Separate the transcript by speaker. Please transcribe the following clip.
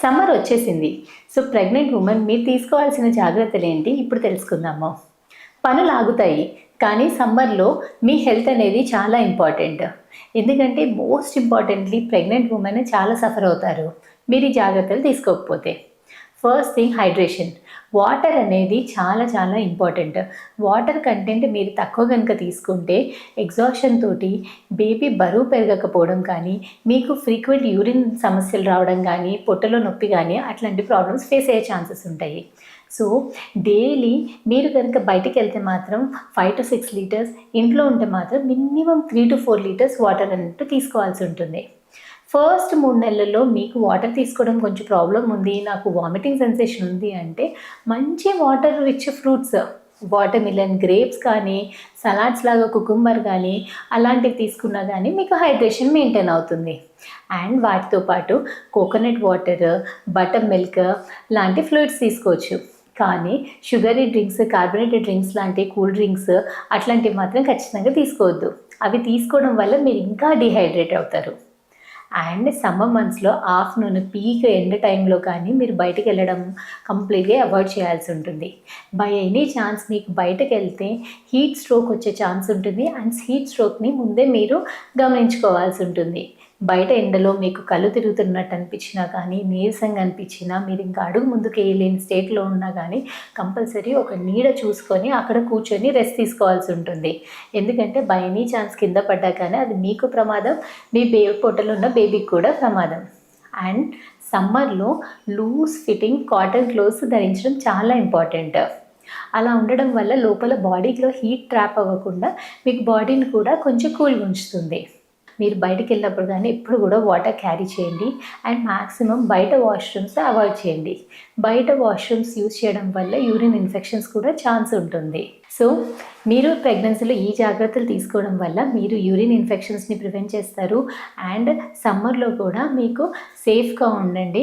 Speaker 1: Summer వచ్చేసింది. So, pregnant women మీరు తీసుకోవాల్సిన జాగ్రత్తలేంటి ఇప్పుడు తెలుసుకుందాము. పనులాగుతాయి. కానీ సమ్మర్‌లో మీ హెల్త్ అనేది చాలా ఇంపార్టెంట్. ఎందుకంటే మోస్ట్ ఇంపార్టెంట్‌లీ ప్రెగ్నెంట్ వుమెన్ చాలా సఫర్ అవుతారు. మీరు ఈ జాగ్రత్తలు తీసుకోకపోతే. First thing hydration. వాటర్ అనేది చాలా చాలా ఇంపార్టెంట్. వాటర్ కంటెంట్ మీరు తక్కువ గనుక తీసుకుంటే ఎగ్జాషన్ తోటి బేబీ బరువు పెరగకపోవడం కానీ, మీకు ఫ్రీక్వెంట్ యూరిన్ సమస్యలు రావడం కానీ, పొట్టలో నొప్పి కానీ అట్లాంటి ప్రాబ్లమ్స్ ఫేస్ అయ్యే ఛాన్సెస్ ఉంటాయి. సో, డైలీ మీరు కనుక బయటికెళ్తే మాత్రం 5-6 లీటర్స్, ఇంట్లో ఉంటే మాత్రం మినిమమ్ 3-4 లీటర్స్ వాటర్ అన్నట్టు తీసుకోవాల్సి ఉంటుంది. ఫస్ట్ 3 నెలల్లో మీకు వాటర్ తీసుకోవడం కొంచెం ప్రాబ్లమ్ ఉంది, నాకు వామిటింగ్ సెన్సేషన్ ఉంది అంటే మంచి water rich fruits watermelon, grapes కానీ, సలాడ్స్ లాగా కుకుంబర్ కానీ అలాంటివి తీసుకున్నా కానీ మీకు హైడ్రేషన్ మెయింటైన్ అవుతుంది. అండ్ వాటితో పాటు కోకోనట్ వాటర్, బటర్ మిల్క్ లాంటి ఫ్లూయిడ్స్ తీసుకోవచ్చు. కానీ షుగరీ డ్రింక్స్, కార్బోనేటెడ్ డ్రింక్స్ లాంటి కూల్ డ్రింక్స్ అట్లాంటివి మాత్రం ఖచ్చితంగా తీసుకోవద్దు. అవి తీసుకోవడం వల్ల మీరు ఇంకా డీహైడ్రేట్ అవుతారు. అండ్ సమ్మర్ మంత్స్‌లో ఆఫ్టర్‌నూన్ పీక్ ఎండ టైంలో కానీ మీరు బయటికి వెళ్ళడం కంప్లీట్‌గా అవాయిడ్ చేయాల్సి ఉంటుంది. బై ఎనీ ఛాన్స్ మీకు బయటకెళ్తే హీట్ స్ట్రోక్ వచ్చే ఛాన్స్ ఉంటుంది. అండ్ హీట్ స్ట్రోక్‌ని ముందే మీరు గమనించుకోవాల్సి ఉంటుంది. బయట ఎండలో మీకు కళ్ళు తిరుగుతున్నట్టు అనిపించినా కానీ, నీరసంగా అనిపించినా, మీరు ఇంకా అడుగు ముందుకు వేయలేని స్టేట్‌లో ఉన్నా కానీ కంపల్సరీ ఒక నీడ చూసుకొని అక్కడ కూర్చొని రెస్ట్ తీసుకోవాల్సి ఉంటుంది. ఎందుకంటే బై ఎనీ ఛాన్స్ కింద పడ్డా కానీ అది మీకు ప్రమాదం, మీ పొట్టలో ఉన్న బేబీకి కూడా ప్రమాదం. అండ్ సమ్మర్‌లో లూజ్ ఫిట్టింగ్ కాటన్ క్లోత్స్ ధరించడం చాలా ఇంపార్టెంట్. అలా ఉండడం వల్ల లోపల బాడీలో హీట్ ట్రాప్ అవ్వకుండా మీకు బాడీని కూడా కొంచెం కూల్‌గా ఉంచుతుంది. మీరు బయటికి వెళ్ళినప్పుడు కానీ ఎప్పుడు కూడా వాటర్ క్యారీ చేయండి. అండ్ మ్యాక్సిమం బయట వాష్రూమ్స్ అవాయిడ్ చేయండి. బయట వాష్రూమ్స్ యూజ్ చేయడం వల్ల యూరిన్ ఇన్ఫెక్షన్స్ కూడా ఛాన్స్ ఉంటుంది. సో, మీరు ప్రెగ్నెన్సీలో ఈ జాగ్రత్తలు తీసుకోవడం వల్ల మీరు యూరిన్ ఇన్ఫెక్షన్స్ని ప్రివెంట్ చేస్తారు. అండ్ సమ్మర్లో కూడా మీకు సేఫ్గా ఉండండి.